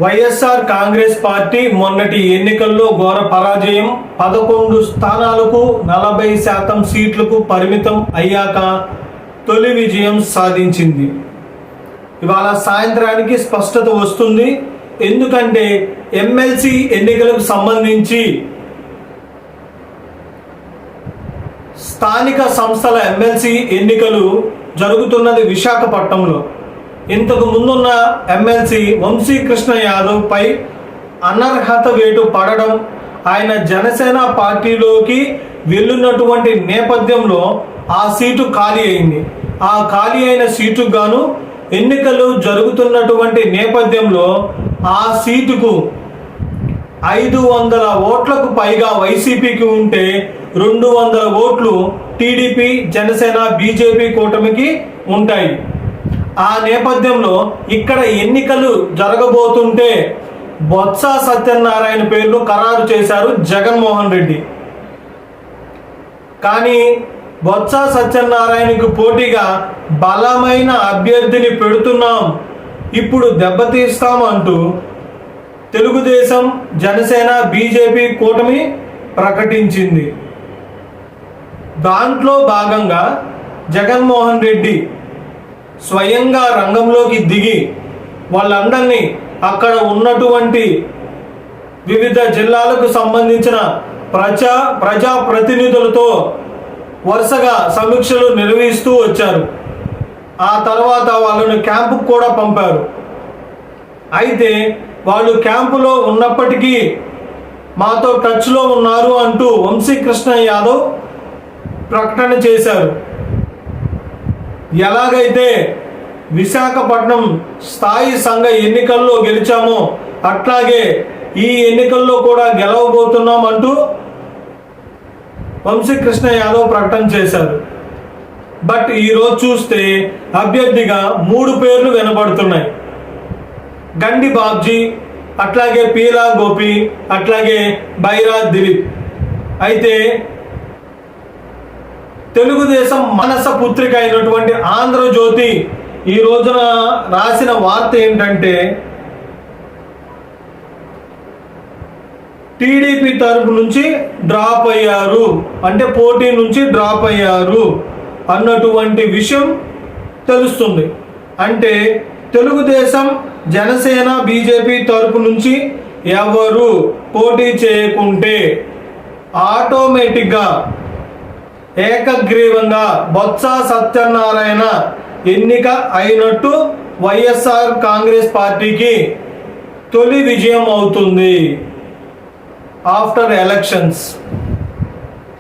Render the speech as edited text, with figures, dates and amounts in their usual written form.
YSR Congress party మొన్నటి ఎన్నికల్లో ఘోర పరాజయం. 11 స్థానాలకు 40% సీట్లకు పరిమితం అయ్యాక తొలి విజయం సాధించింది. ఇవాళ సాయంత్రానికి స్పష్టత వస్తుంది. ఎందుకంటే ఎమ్మెల్సీ ఎన్నికలకు సంబంధించి స్థానిక సంస్థల ఎమ్మెల్సీ ఎన్నికలు జరుగుతున్నది విశాఖపట్నంలో. ఇంతకు ముందున్న ఎమ్మెల్సీ వంశీకృష్ణ యాదవ్ పై అనర్హత వేటు పడడం, ఆయన జనసేన పార్టీలోకి వెళ్ళున్నటువంటి నేపథ్యంలో ఆ సీటు ఖాళీ అయింది. ఆ ఖాళీ అయిన సీటుకు గాను ఎన్నికలు జరుగుతున్నటువంటి నేపథ్యంలో ఆ సీటుకు 500 ఓట్లకు పైగా వైసీపీకి ఉంటే 200 ఓట్లు టీడీపీ, జనసేన, బీజేపీ కూటమికి ఉంటాయి. ఆ నేపథ్యంలో ఇక్కడ ఎన్నికలు జరగబోతుంటే బొత్స సత్యనారాయణ పేరును ఖరారు చేశారు జగన్మోహన్ రెడ్డి. కానీ బొత్స సత్యనారాయణకు పోటీగా బలమైన అభ్యర్థిని పెడుతున్నాం, ఇప్పుడు దెబ్బతీస్తాం అంటూ తెలుగుదేశం, జనసేన, బీజేపీ కూటమి ప్రకటించింది. దాంట్లో భాగంగా జగన్మోహన్ రెడ్డి స్వయంగా రంగంలోకి దిగి వాళ్ళందరినీ అక్కడ ఉన్నటువంటి వివిధ జిల్లాలకు సంబంధించిన ప్రజా ప్రతినిధులతో వరుసగా సమీక్షలు నిర్వహిస్తూ వచ్చారు. ఆ తర్వాత వాళ్ళను క్యాంపుకు కూడా పంపారు. అయితే వాళ్ళు క్యాంపులో ఉన్నప్పటికీ మాతో టచ్లో ఉన్నారు అంటూ వంశీకృష్ణ యాదవ్ ప్రకటన చేశారు. ఎలాగైతే విశాఖపట్నం స్థాయి సంఘ ఎన్నికల్లో గెలిచామో అట్లాగే ఈ ఎన్నికల్లో కూడా గెలవబోతున్నాం అంటూ వంశీకృష్ణ యాదవ్ ప్రకటన చేశారు. బట్ ఈరోజు చూస్తే అభ్యర్థిగా 3 పేర్లు వినబడుతున్నాయి. గండి బాబ్జీ, అట్లాగే పీలా గోపి, అట్లాగే బైరా దిలీప్. అయితే తెలుగుదేశం మానస పుత్రిక అయినటువంటి ఆంధ్రజ్యోతి ఈ రోజున రాసిన వార్త ఏంటంటే టీడీపీ తరపు నుంచి డ్రాప్ అయ్యారు, అంటే పోటీ నుంచి డ్రాప్ అయ్యారు అన్నటువంటి విషయం తెలుస్తుంది. అంటే తెలుగుదేశం, జనసేన, బీజేపీ తరపు నుంచి ఎవరు పోటీ చేయకుంటే ఆటోమేటిక్గా ఏకగ్రీవంగా బొత్స సత్యనారాయణ ఎన్నిక అయినట్టు వైఎస్ఆర్ కాంగ్రెస్ పార్టీకి తొలి విజయం అవుతుంది ఆఫ్టర్ ఎలక్షన్స్.